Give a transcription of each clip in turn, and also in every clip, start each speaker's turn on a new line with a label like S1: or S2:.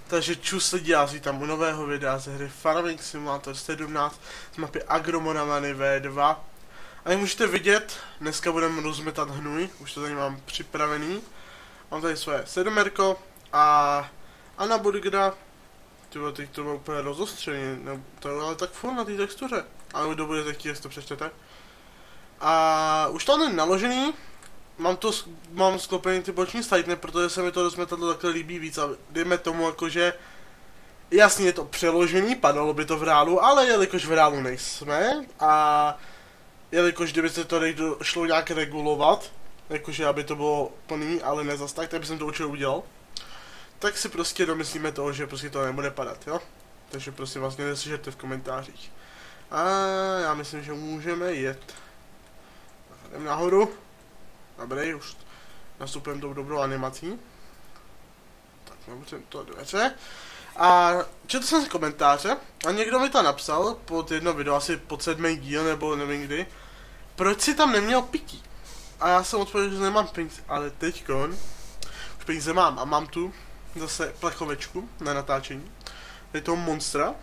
S1: Takže čus lidi, já vítám u nového videa ze hry Farming Simulator 17 z mapy Agromonamany V2. A jak můžete vidět, dneska budeme rozmetat hnůj, už to tady mám připravený. Mám tady svoje sedomerko a Anna Burgera. Tyvo, teď to bylo úplně rozostřený, no, to je ale tak furt na té textuře. Ale kdo budete chtít, jestli to přečtete. A už to není naložený. Mám sklopený ty boční stajtny, protože se mi to rozmetadlo takhle líbí víc a dejme tomu jakože jasně je to přeložený, padalo by to v reálu, ale jelikož v reálu nejsme a jelikož kdyby se to šlo nějak regulovat, jakože aby to bylo plný, ale ne zas tak bych jsem to určitě udělal, tak si prostě domyslíme toho, že prostě to nebude padat, jo? Takže prostě vlastně neslyšete v komentářích. A já myslím, že můžeme jet. Jdem nahoru. Dobrý, už nastupujeme tou dobrou animací. Tak, mám to dveře. A četl jsem si komentáře a někdo mi to napsal pod jedno video, asi pod 7. díl nebo nevím kdy. Proč si tam neměl pití? A já jsem odpověděl, že nemám peníze, ale teďkon už peníze mám a mám tu zase plechovečku na natáčení. Tady toho monstra.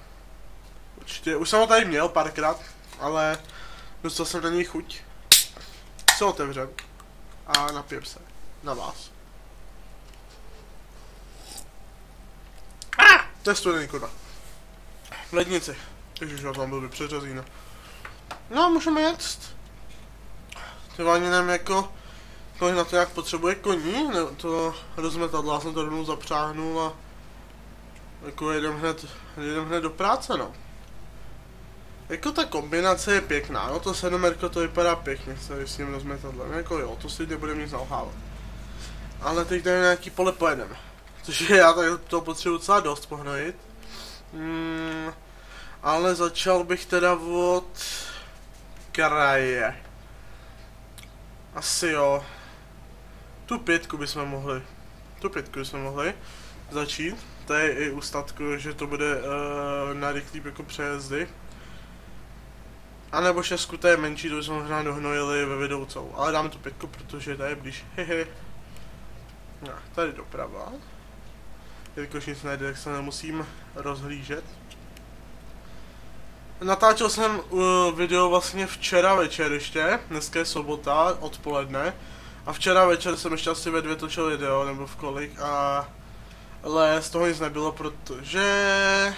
S1: Určitě, už jsem ho tady měl párkrát, ale dostal jsem na něj chuť. Se otevřem a napijem se na vás. To je studený kurva. V lednici. Ježiš, já tam byl přeřazína. No, můžeme jet. To ani nevím jako, kolik na to jak potřebuje koní, ne, to rozmetadlo, já jsem to rovnou zapřáhnul a jako jedem hned do práce, no. Jako ta kombinace je pěkná, no to sedomerko to vypadá pěkně s tím rozmetadlem, jako jo, to si nebudeme nic nalhávat. Ale teď tady nějaký pole pojedeme, což já tak to potřebuji docela dost pohnojit. Ale začal bych teda od kraje. Asi jo. Tu pětku bychom mohli začít. To je i u statku, že to bude na rychlý jako přejezdy. A nebo šestku, to je menší, to bychom možná dohnojili ve vedoucou. Ale dáme tu pětku, protože to je blíž. Hehe. No, tady doprava. Jelikož nic nejde, tak se nemusím rozhlížet. Natáčel jsem video vlastně včera večer ještě, dneska je sobota, odpoledne. A včera večer jsem ještě asi ve 2 točil video, nebo v kolik, ale z toho nic nebylo, protože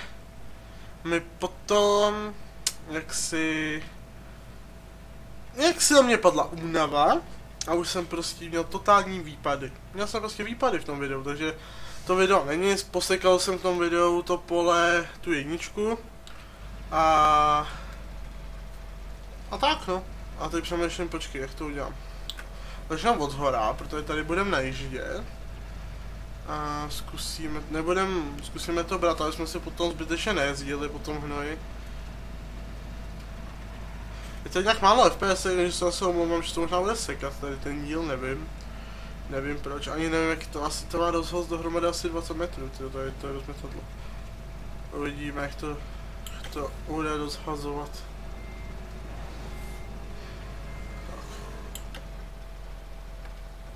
S1: mi potom jaksi na mě padla únava a už jsem prostě měl totální výpady. Měl jsem prostě výpady v tom videu, takže to video není nic, posekal jsem v tom videu to pole, tu jedničku a tak no. A teď přemýšlím, počkej, jak to udělám. Začneme od zhora, protože tady budeme najíždět. A zkusíme to brát, ale jsme si potom zbytečně nejezdili po tom hnoji. Je to nějak málo FPS, takže se zase omlouvám, že to možná bude sekat tady ten díl, nevím. Nevím proč, ani nevím jak to, asi to má rozhoz dohromady asi 20 metrů, to je rozmetadlo. Uvidíme jak to bude rozhazovat.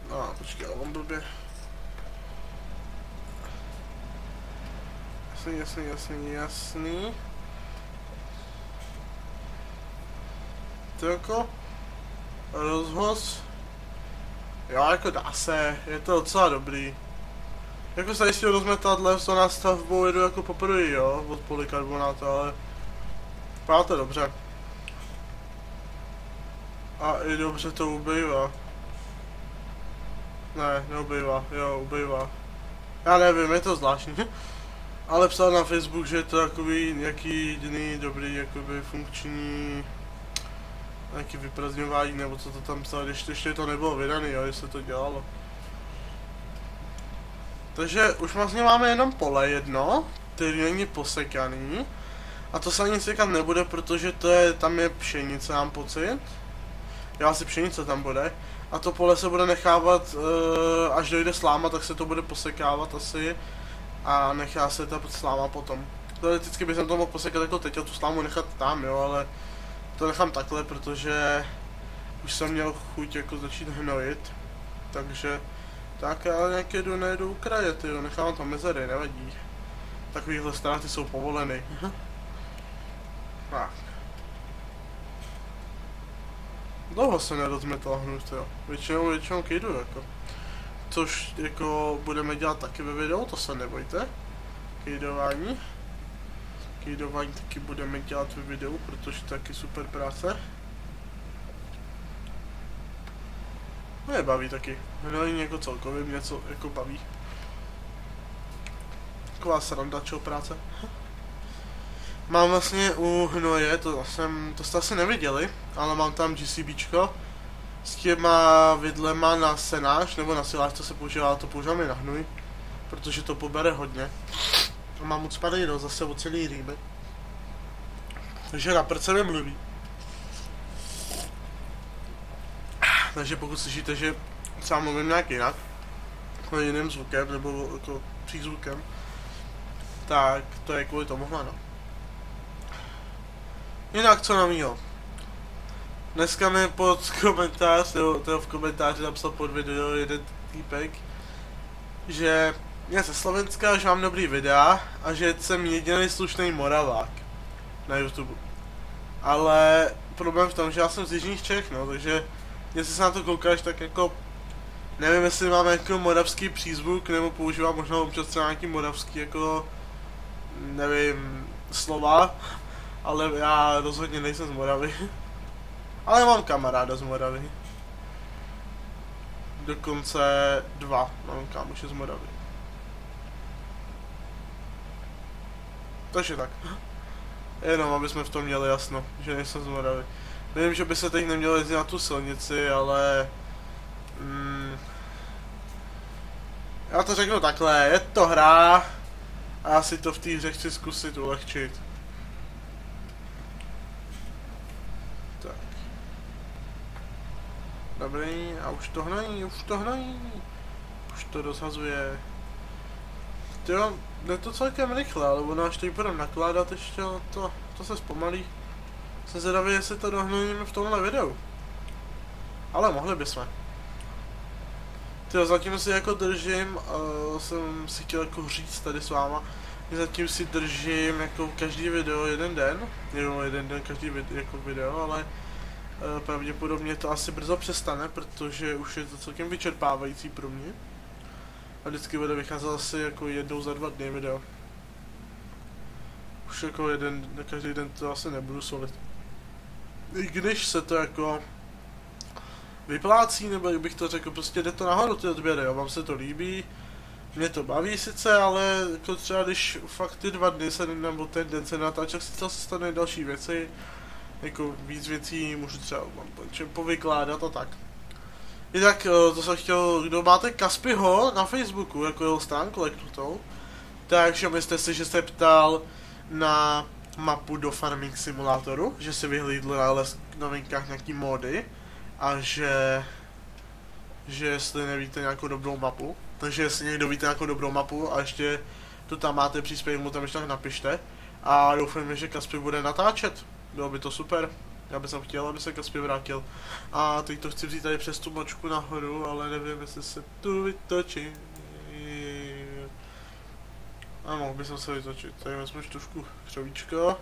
S1: No, počkej, ale on blbě. Jasný. To jako rozhoz. Jo, jako dá se, je to docela dobrý. Jako se jistě rozmetadlem s tou nástavbou jedu jako poprvé, jo, od polykarbonátu, ale vypadá to dobře. A i dobře to ubývá. Ne, neubývá, jo, ubývá. Já nevím, je to zvláštní. Ale psal na Facebook, že je to takový nějaký jediný dobrý, jakoby funkční nějaký vyprazňování, nebo co to tam psal, když ještě to nebylo vydaný, jo, jestli to dělalo. Takže už vlastně máme jenom pole jedno, který není posekaný. A to se ani sekat nebude, protože tam je pšenice, mám pocit. Jo, asi pšenice tam bude. A to pole se bude nechávat, až dojde sláma, tak se to bude posekávat asi. A nechá se ta sláma potom. Teoreticky bych to mohl posekat jako teď a tu slámu nechat tam, jo, ale to nechám takhle, protože už jsem měl chuť jako začít hnojit. Takže tak já nějak nejedu u kraje, tyjo, nechám tam mezery, nevadí. Takovýhle ztráty jsou povoleny. Tak. Dlouho se nerozmetal hnus, jo. Většinou kejdu, jako. Což, jako, budeme dělat taky ve videu, to se nebojte. Kejdování. Kejdování taky budeme dělat ve videu, protože to je taky super práce. Mě baví taky. Hnojení jako celkově mě něco jako baví. Taková sranda, čeho práce. Mám vlastně u hnoje, to jste asi neviděli, ale mám tam GCBčko s těma vidlema na senáž, nebo na siláž, to se používá, to používám i na hnoj, protože to pobere hodně. A mám ucpaný do zase o celý rýmy. Takže na prd se mi mluví. Takže pokud slyšíte, že třeba mluvím nějak jinak, jiným zvukem, nebo jako přízvukem, tak to je kvůli tomu no. Jinak co novýho? Dneska mi pod komentář, v komentáři napsal pod video jeden týpek, že je ze Slovenska, že mám dobrý videa a že jsem jediný slušný Moravák na YouTube. Ale problém v tom, že já jsem z jižních Čech, no, takže jestli se na to koukáš, tak jako nevím, jestli mám jako moravský přízvuk, nebo používám možná občas třeba nějaký moravský jako nevím, slova, ale já rozhodně nejsem z Moravy. Ale mám kamaráda z Moravy. Dokonce 2 mám kámoše z Moravy. Takže tak. Jenom, aby jsme v tom měli jasno, že nejsem z Moravy. Vím, že by se teď nemělo jezdit na tu silnici, ale... já to řeknu takhle, je to hra a já si to v té hře chci zkusit ulehčit. Tak. Dobrý, a už to hnojí, už to rozhazuje. Jo, jde to celkem rychle, ale ono až teď budeme nakládat ještě, to se zpomalí. Jsem zvědavý, jestli to dohnojíme v tomhle videu. Ale mohli bychom. Tyjo, zatím si jako držím, jsem si chtěl jako říct tady s váma, že zatím si držím jako každý video jeden den, každý jako video, ale pravděpodobně to asi brzo přestane, protože už je to celkem vyčerpávající pro mě. A vždycky bude vycházet asi jako jednou za 2 dny video. Už jako každý den to asi nebudu solit. I když se to jako vyplácí, nebo jak bych to řekl, prostě jde to nahoru ty odběry, jo, vám se to líbí, mě to baví sice, ale jako třeba když fakt ty 2 dny se, nebo ten den se natáčí, si to se stane další věci, jako víc věcí můžu třeba povykládat a tak. Jinak to jsem chtěl, kdo máte Kaspiho na Facebooku, jako jeho stránku leknutou, takže myslíte si, že se ptal na mapu do Farming Simulatoru, že si vyhlídl na novinkách nějaký mody a že jestli nevíte nějakou dobrou mapu, takže jestli někdo víte nějakou dobrou mapu a ještě tu tam máte příspěvek, mu tam ještě tak napište a doufám, že Kaspi bude natáčet, bylo by to super. Já bych chtěl, aby se Kaspi vrátil. A teď to chci vzít tady přes tu močku nahoru, ale nevím, jestli se tu vytočí. A mohl bych se vytočit. Tady vezmu trošku křovíčko.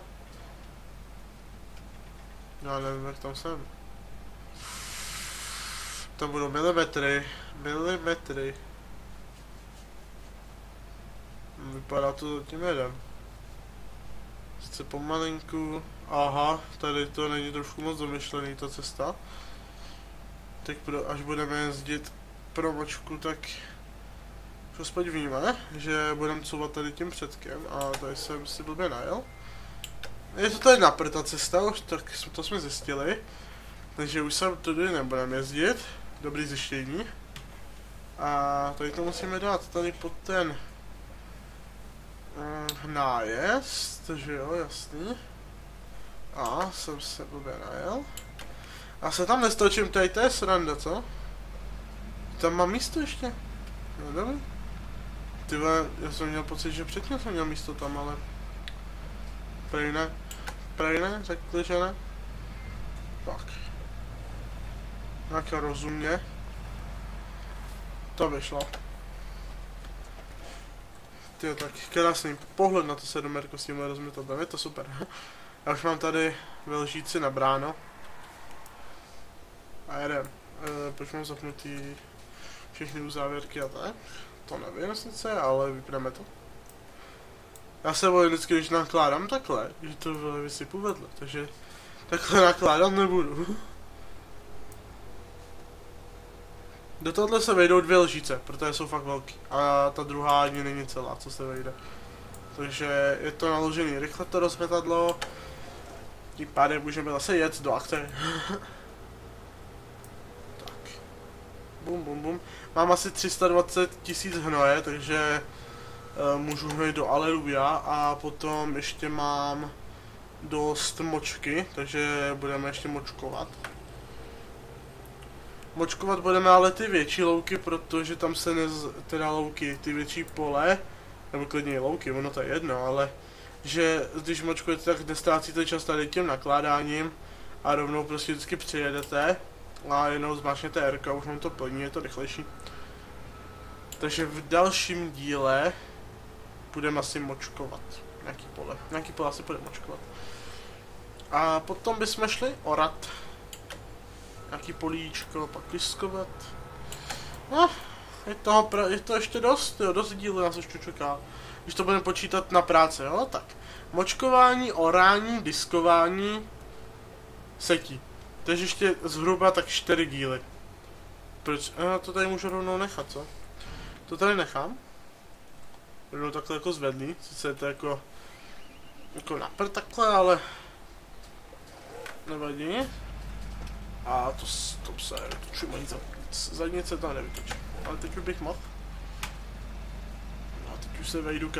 S1: Já nevím, jak tam jsem. Tam budou milimetry. Vypadá to zatím jeden. Sice pomalinku. Aha, tady to není trošku moc domyšlený ta cesta. Tak až budeme jezdit pro močku, tak už aspoň víme, že budeme couvat tady tím předkem a tady jsem si blbě najel. Je to tady napřed ta cesta, už tak to jsme zjistili. Takže už sem tudy nebudeme jezdit. Dobrý zjištění. A tady to musíme dát tady pod ten nájezd, takže jo, jasný. A jsem se blbě najel. A se tam nestočím, tady to je sranda, co? Tam mám místo ještě? No dobrý. Tyhle, já jsem měl pocit, že předtím jsem měl místo tam, ale... Prej ne, řekli, že ne? Tak. Jak rozumně. To vyšlo. Tyjo, tak krásný pohled na to sedomerko s tímhle rozmetadlem, je to super. Já už mám tady ve lžíci nabráno. A jedem. Proč mám zapnutý všechny uzávěrky a tak? To nevím sice, ale vypneme to. Já se bojím vždycky, když nakládám takhle, že to vysypu vedle, takže takhle nakládat nebudu. Do tohohle se vejdou 2 lžíce, protože jsou fakt velký. A ta druhá ani není celá, co se vejde. Takže je to naložený rychle to rozmetadlo. Tím pádem můžeme zase jet do akce. Tak. Bum bum bum. Mám asi 320 000 hnoje, takže můžu hnojit do Aleluja a potom ještě mám dost močky, takže budeme ještě močkovat. Močkovat budeme ale ty větší louky, protože tam se teda louky, ty větší pole, nebo klidně i louky, ono to je jedno, ale že když močkujete, tak nestrácíte čas tady tím nakládáním a rovnou prostě vždycky přijedete a jenom zmáčknete R, už mám to plní, je to rychlejší. Takže v dalším díle budeme asi močkovat nějaký pole asi budeme močkovat. A potom bychom šli orat. Nějaký políčko, pak liskovat. No, je to ještě dost, jo, dost dílů nás ještě čeká. Když to budeme počítat na práci, jo, tak. Močkování, orání, diskování, setí. Takže ještě zhruba tak 4 díly. Proč? To tady můžu rovnou nechat, co? To tady nechám. Rovnou takhle jako zvedlý, sice je to jako napr takhle, ale nevadí. A to se vytočím ani zadnice to nevytočím. Ale teď už bych mohl. A teď už se vejdu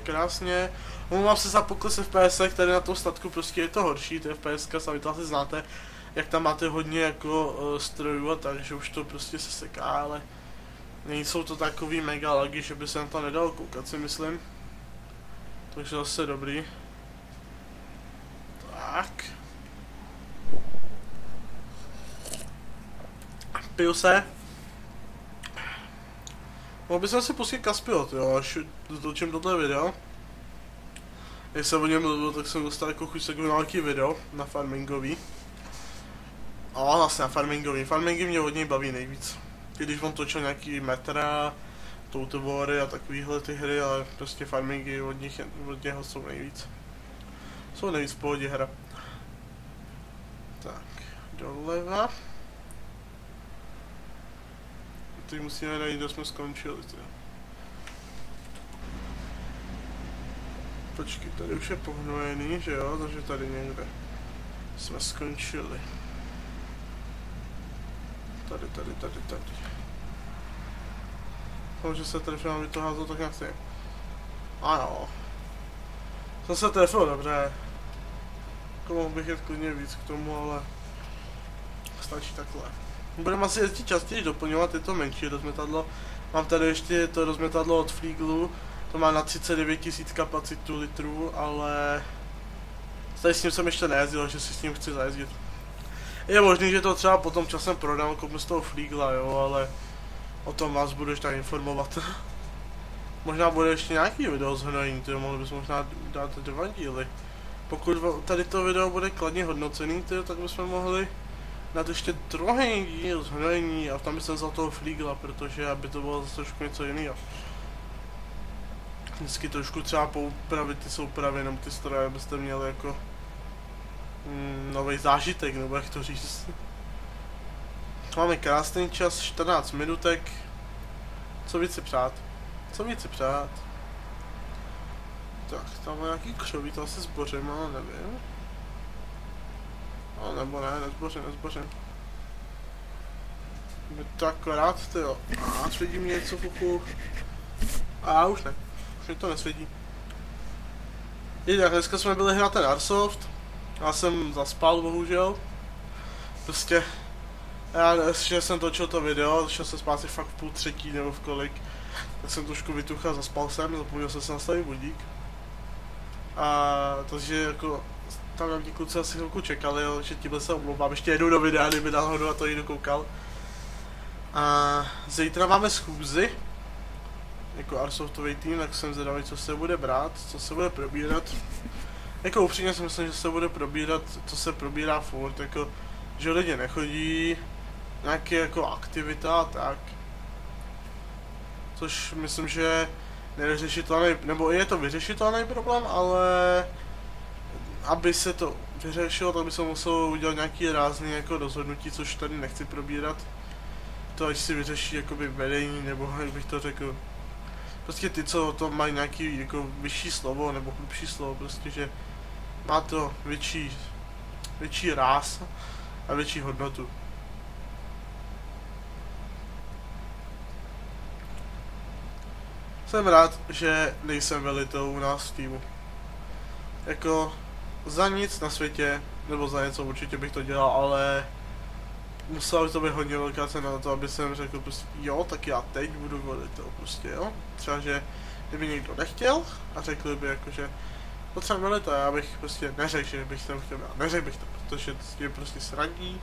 S1: krásně. Omlouvám se za pokles FPS, tady na tom statku prostě je to horší, ty FPS, sami to asi znáte, jak tam máte hodně jako strojů a tak, že už to prostě se seká, ale nejsou to takový mega lagy, že by se na to nedalo koukat, si myslím. Takže zase dobrý. Tak. Piju se. Mohl bych si pustit Kaspiot, jo, až dotočím tohle video. Jak jsem o něm mluvil, tak jsem dostal jako chuť se na nějaký video na farmingový. A vlastně na farmingový. Farmingy mě hodně baví nejvíc. Když on točil nějaký metra, toutovory a takovýhle ty hry, ale prostě farmingy od něho jsou nejvíc. Jsou nejvíc v pohodě hra. Tak, doleva. Teď musíme najít, kde jsme skončili. Tě. Počkej, tady už je pohnojený, že jo? Takže tady někde jsme skončili. Tady. Že se trefil, aby to házel tak nějak. Ano. Jsem se trefil, dobře. Mohl bych jet klidně víc k tomu, ale stačí takhle. Budeme asi jezdit častěji doplňovat, je to menší rozmetadlo. Mám tady ještě to rozmetadlo od Flieglu, to má na 39 000 kapacitu litrů, ale tady s ním jsem ještě nejezdil, že si s ním chci zajezdit. Je možný, že to třeba potom časem prodám, koupím z toho Fliegla, jo, ale o tom vás budu ještě informovat. Možná bude ještě nějaký video z hnojení, tyjo, mohli bychom možná dát 2 díly. Pokud tady to video bude kladně hodnocený, tyjo, tak bychom mohli dát ještě druhý díl z hnojení a tam bych se vzal toho Fliegla, protože aby to bylo zase trošku něco jiného. Vždycky trošku třeba poupravit ty soupravy, jenom ty stroje, abyste měli jako nový zážitek, nebo jak to říct. Máme krásný čas, 14 minutek. Co víc si přát? Tak, tam je nějaký křoví, to asi zbořím, ale nevím. No, nebo ne, nezbořím. Je to akorát, tyjo. A svědí mě něco kuku. A už ne. Už mě to nesvědí. Jinak, dneska jsme byli hrát ten Airsoft. Já jsem zaspal, bohužel. Prostě že jsem točil to video, šel jsem spát si fakt v 2:30 nebo v kolik. Tak jsem trošku vytuchal, zaspal jsem, zapomněl jsem si nastavit budík. A takže jako tam ti kluci asi chvilku čekali, jo, že tímhle se omlouvám, ještě jedu do videa, kdyby náhodou a to někdo koukal. A zítra máme schůzi. jako Airsoftový tým, tak jsem zvědavý, co se bude brát, co se bude probírat. Jako upřímně si myslím, že se bude probírat, co se probírá furt, jako, že lidi nechodí, nějaké jako aktivita a tak. Což myslím, že nevyřešitelný, nebo je to vyřešitelný problém, ale aby se to vyřešilo, tak by se muselo udělat nějaký rázný jako rozhodnutí, což tady nechci probírat. To až si vyřeší jakoby vedení, nebo jak bych to řekl. Prostě ty, co to mají nějaký jako vyšší slovo, nebo hlubší slovo, prostě, že má to větší ráz a větší hodnotu. Jsem rád, že nejsem velitel u nás v týmu. Jako za nic na světě, nebo za něco určitě bych to dělal, ale musela by to být hodně velká cena na to, aby jsem řekl prostě jo, tak já teď budu velitel prostě, jo. Třeba, že kdyby někdo nechtěl a řekl by jako, že potřebuji velitel, já bych prostě neřekl, že bych to chtěl, neřekl bych to, protože je prostě sraní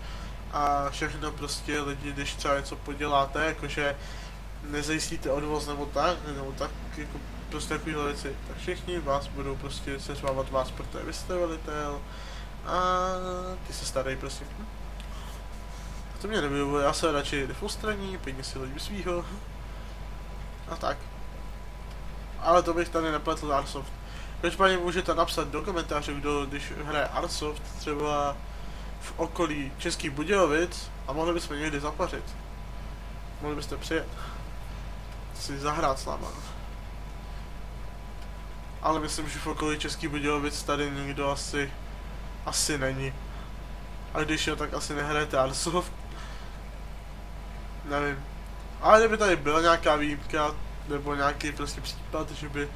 S1: a všechno prostě lidi, když třeba něco poděláte, jakože nezajistíte odvoz nebo tak jako prostě takovýhle věci, tak všichni vás budou prostě seřvávat vás, protože vy jste velitel a ty se starají prostě. To mě nevyhovuje, já se radši deflustraní, pěkně si lidi svýho a tak. Ale to bych tady nepletl Airsoft. Každopádně můžete napsat do komentářů, kdo když hraje Airsoft třeba v okolí Českých Budějovic a mohli bychom někdy zapařit. Mohli byste přijet. Si zahrát s náma. Ale myslím, že v okolí Českých Budějovic tady nikdo asi není. A když jo, tak asi nehrajete Airsoft. Nevím. Ale kdyby tady byla nějaká výjimka, nebo nějaký prostě případ, že by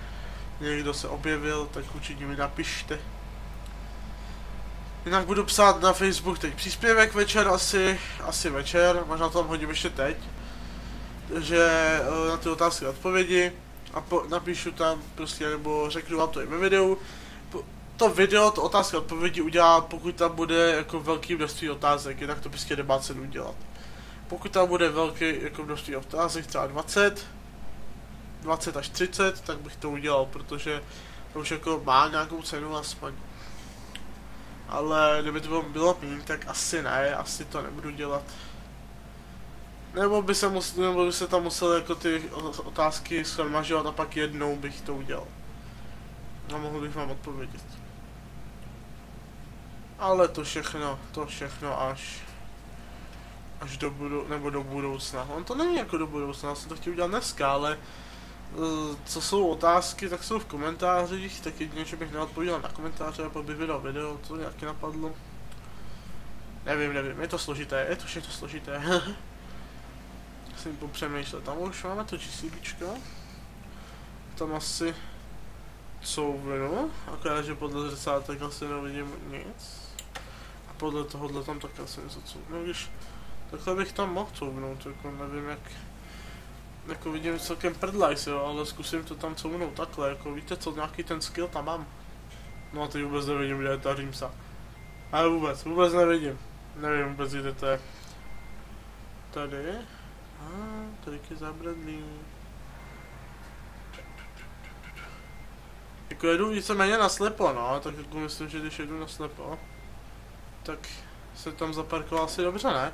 S1: někdo se objevil, tak určitě mi napište. Jinak budu psát na Facebook teď příspěvek večer asi večer, možná tam hodím ještě teď. Že na ty otázky a odpovědi a napíšu tam prostě, nebo řeknu vám to i ve videu. To video, to otázky a odpovědi udělám, pokud tam bude jako velký množství otázek, jinak to prostě nemá cenu dělat. Pokud tam bude velké jako množství otázek, třeba 20 až 30, tak bych to udělal, protože to už jako má nějakou cenu aspoň. Ale kdyby to bylo méně, tak asi ne, asi to nebudu dělat. Nebo by se tam musel jako ty otázky shromažďovat a pak jednou bych to udělal. A mohl bych vám odpovědět. Ale to všechno až do budoucna. On to není jako do budoucna, já jsem to chtěl udělat dneska, ale co jsou otázky, tak jsou v komentářích, tak jedině, že bych neodpověděl na komentáře a pak bych vydal video, co nějaký napadlo. Nevím, je to složité, je to všechno složité. Musím popřemýšlet, tam už máme to čísličko. Tam asi couvnu, akorát, že podle zrcátek asi nevidím nic. A podle tohohle tam také asi něco couvnu, když takhle bych tam mohl couvnout, jako nevím jak. Jako vidím celkem prdlajs, jo, ale zkusím to tam couvnout takhle, jako víte co, nějaký ten skill tam mám. No a teď vůbec nevidím, kde je ta římsa. Ale vůbec nevidím. Nevím vůbec, kde to je. Tady. Tady je zabradlý. Jako jedu víceméně naslepo, no, tak jako myslím, že když jedu naslepo, tak se tam zaparkoval asi dobře, ne?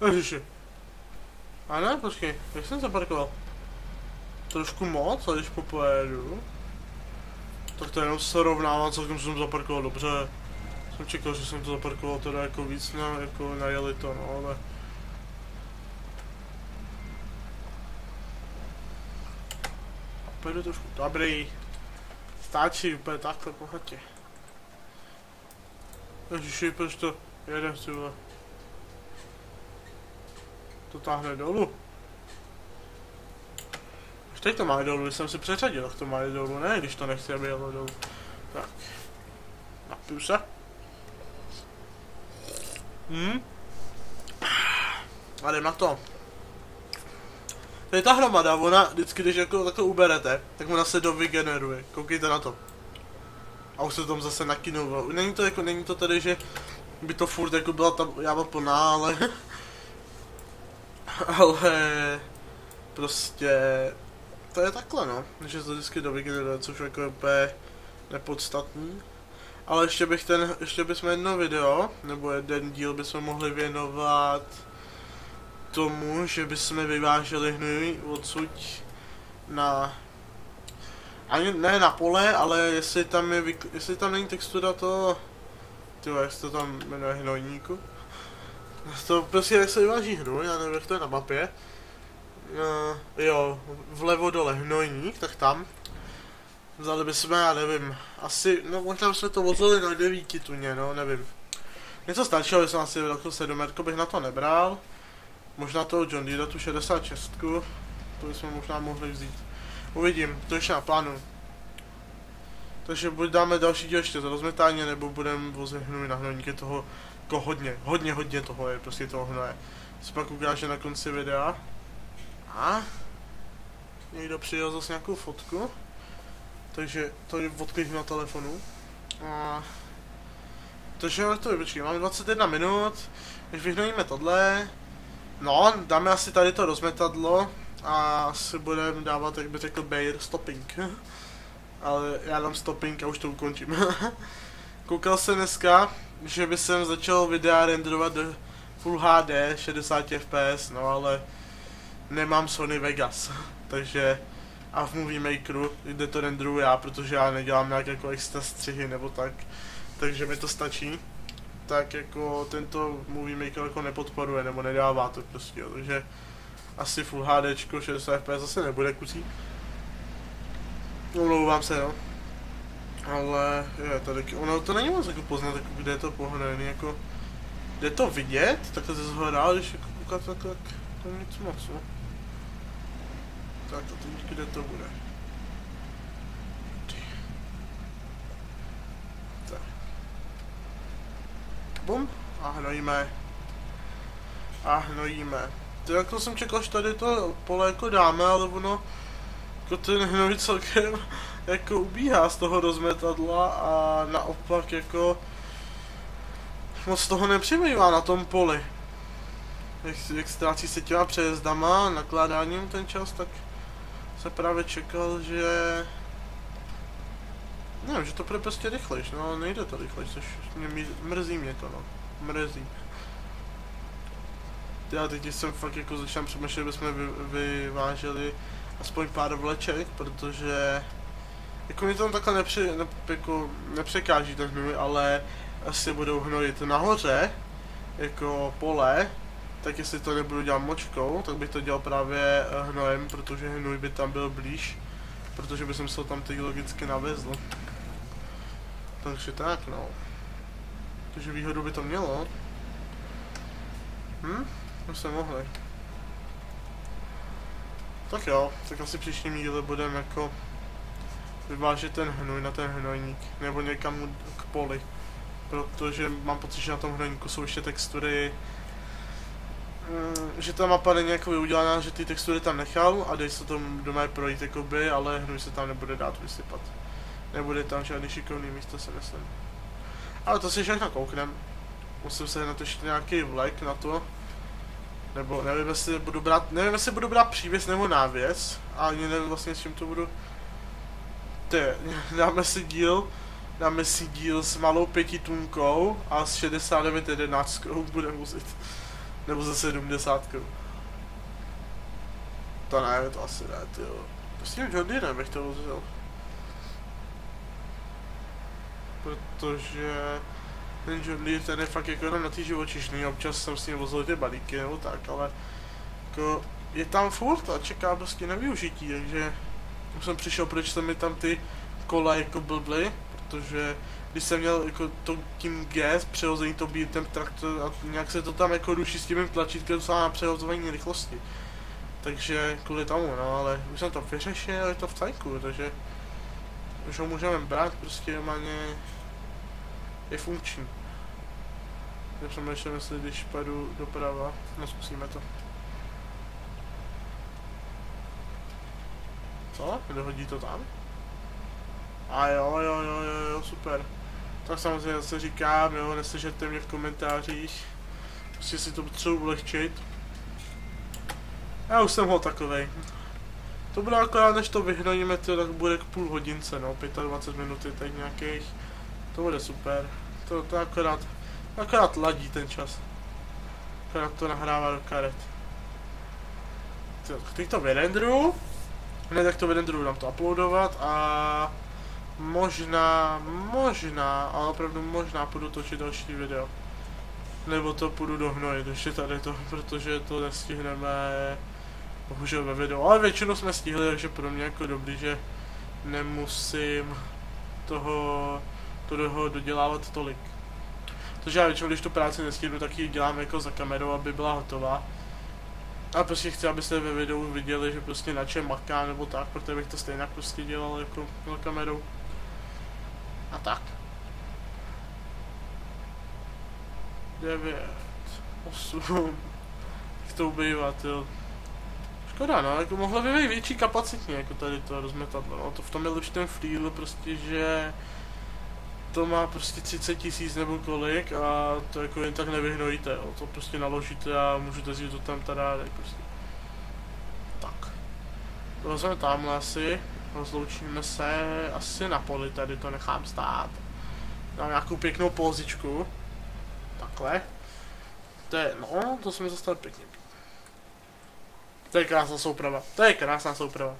S1: Ježiši. A ne, počkej, jak jsem zaparkoval? Trošku moc, a když popojedu, tak to jenom se rovnává, celkem jsem zaparkoval dobře. Jsem čekal, že jsem to zaparkoval teda jako víc, jako najeli to, no, ale... Pojedu trošku, dobrý. Stáčí úplně takhle pohatě. Ježiši, proč to jede, ty vole. To táhne dolů. Už teď to má dolů, když jsem si přeřadil, tak to má dolů, ne, když to nechci, aby jelo dolů. Tak. Napiju se. A jdem na to. Tady ta hromada, ona vždycky, když jako takto uberete, tak ona se dovygeneruje, koukejte na to. A už se tam zase nakinovalo. Není to tady, že by to furt jako byla ta jáma plná, ale... ale... prostě to je takhle, no, že to vždycky dovygeneruje, což jako je úplně nepodstatný. Ale ještě bychom jedno video, nebo jeden díl bychom mohli věnovat tomu, že bychom vyváželi hnůj odsud na, ani ne na pole, ale jestli tam není textura to, tyjo, jak se to tam jmenuje, hnojníku. To prostě jak se vyváží hnůj, já nevím, jak to je na mapě. Jo, vlevo dole hnojník, tak tam. Vzali bychom, já nevím, asi, no možná bychom to vozili na 9 tuně, no, nevím. Něco staršího bychom asi velkou 7 bych na to nebral. Možná toho John Deere, tu 66, to bychom možná mohli vzít. Uvidím, to ještě na plánu. Takže buď dáme další díl ještě za rozmetání, nebo budeme vozit hnůj na hnojníky toho, jako hodně toho je, prostě toho hnoje. Se pak ukáže na konci videa. A někdo přijel zase nějakou fotku. Takže to je odklik na telefonu. Takže to vypočkej, máme 21 minut, když vyhnojíme tohle. No, dáme asi tady to rozmetadlo a asi budeme dávat, jak by řekl Bayer, stopping. Ale já dám stopping a už to ukončím. Koukal jsem dneska, že by jsem začal videa renderovat do Full HD 60 fps, no ale nemám Sony Vegas, takže a v Movie Makeru, kde to renderuju já, protože já nedělám nějak jako extra střihy nebo tak, takže mi to stačí. Tak jako tento Movie Maker jako nepodporuje nebo nedává to prostě, jo, takže asi Full HD 60 fps zase nebude kusí. Omlouvám se, no. Ale je tady, ono to není moc jako poznat, jako kde je to pohraný, jako jde to vidět, takhle ze zhora, když jako koukat tak to nic moc, no. Tak a teď kde to bude? Tak. Bum. A hnojíme. A hnojíme. To jako jsem čekal, že tady to pole jako dáme, ale ono jako ten hnoj celkem jako ubíhá z toho rozmetadla a naopak jako moc toho nepřibývá na tom poli. Jak ztrácí se těma přejezdama, nakládáním ten čas, tak se právě čekal, že nevím, že to bude prostě rychlejš, no ale nejde to rychlejš, což mrzí mě to, no, mrzí. Já teď jsem fakt jako začal přemýšlet, že bychom vyváželi aspoň pár vleček, protože jako mi tam takhle nepřekáží ten hnůj, ale asi budou hnojit nahoře, jako pole, tak jestli to nebudu dělat močkou, tak bych to dělal právě hnojem, protože hnůj by tam byl blíž, protože bych se ho tam teď logicky navezl. Takže tak, no. Takže výhodu by to mělo. To se mohli. Tak jo, tak asi příštím díle budeme jako vyvážet ten hnůj na ten hnojník, nebo někam k poli. Protože mám pocit, že na tom hnojníku jsou ještě textury, že ta mapa není jako udělaná, že ty textury tam nechal a dej se tam doma projít jakoby, ale hnůj se tam nebude dát vysypat. Nebude tam žádný šikovný místo, se myslím. Ale to si všechno kouknem. Musím se hned ještě nějaký vlek na to. Nebo nevím, jestli budu brát přívěs nebo návěs. A ani nevím vlastně, s čím to budu. Dáme si díl s malou 5 tunkou a s 69 11 bude vozit. Nebo ze 70. To ne, to asi ne, tyjo. S tím John Deere bych to vozil. Protože ten John Deere ten je fakt jako jenom na tý živočišný, občas jsem s ním vozil ty balíky nebo tak, ale jako je tam furt a čeká prostě na využití, takže už jsem přišel, proč se mi tam ty kola jako blbly, protože když jsem měl jako tím G přehození to být ten traktor a nějak se to tam jako ruší s tím tlačítkem na přehozování rychlosti. Takže kvůli tomu, no, ale už jsem to vyřešil, je to v cajku, takže už ho můžeme brát, prostě normálně je funkční. Já přemýšlím, jestli když půjdu doprava, no zkusíme to. Co? Dohodí to tam? A jo, super. Tak samozřejmě zase říkám, jo, neslyšete mě v komentářích. Prostě si to potřebuji ulehčit. Já už jsem ho takovej. To bude akorát, než to vyhnojíme, tak bude k půl hodince, no, 25 minut teď nějakých. To bude super. To akorát ladí ten čas. Akorát to nahrává do karet. Teď to vyrendruju. Ne, tak to vyrendruju, dám to uploadovat a možná, ale opravdu možná půjdu točit další video. Nebo to půjdu dohnojit ještě tady to, protože to nestihneme bohužel ve videu. Ale většinu jsme stihli, takže pro mě jako dobrý, že nemusím toho dodělávat tolik. Takže já většinou, když tu práci nestihnu, tak ji dělám jako za kamerou, aby byla hotová. A prostě chci, abyste ve videu viděli, že prostě na čem makám nebo tak, protože bych to stejně prostě dělal jako na kamerou. A tak. 9, 8, jak to ubývá, jo. Škoda, no, jako mohlo by být větší kapacitně, jako tady to rozmetadlo, no, to v tom je lepší ten Freewheel prostě, že to má prostě 30 000 nebo kolik a to jako jen tak nevyhnojíte, jo, to prostě naložíte a můžete si to tam tady prostě. Tak. To vezmeme tamhle asi, rozloučíme se asi na poli, tady to nechám stát. Dám nějakou pěknou pozičku. Takhle. To je, no, to jsme zastali pěkně. To je krásná souprava.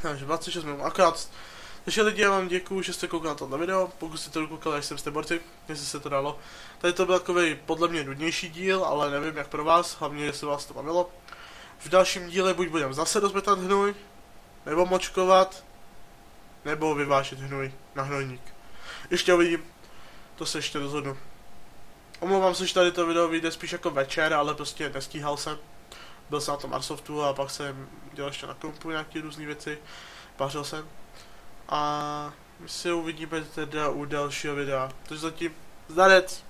S1: Takže 26 minut, akorát. Takže lidi, já vám děkuju, že jste koukali na tohle video, pokud jste to dokoukali, až jste borci, jestli se to dalo. Tady to byl takový podle mě nudnější díl, ale nevím jak pro vás, hlavně jestli vás to bavilo. V dalším díle buď budeme zase rozmetat hnůj, nebo močkovat, nebo vyvážet hnůj na hnojník. Ještě uvidím, to se ještě rozhodnu. Omlouvám se, že tady to video vyjde spíš jako večer, ale prostě nestíhal jsem. Byl jsem na tom Arsoftu a pak jsem dělal ještě na kompu nějaké různé věci. Pařil jsem. A my se uvidíme teda u dalšího videa. Takže zatím zdarec!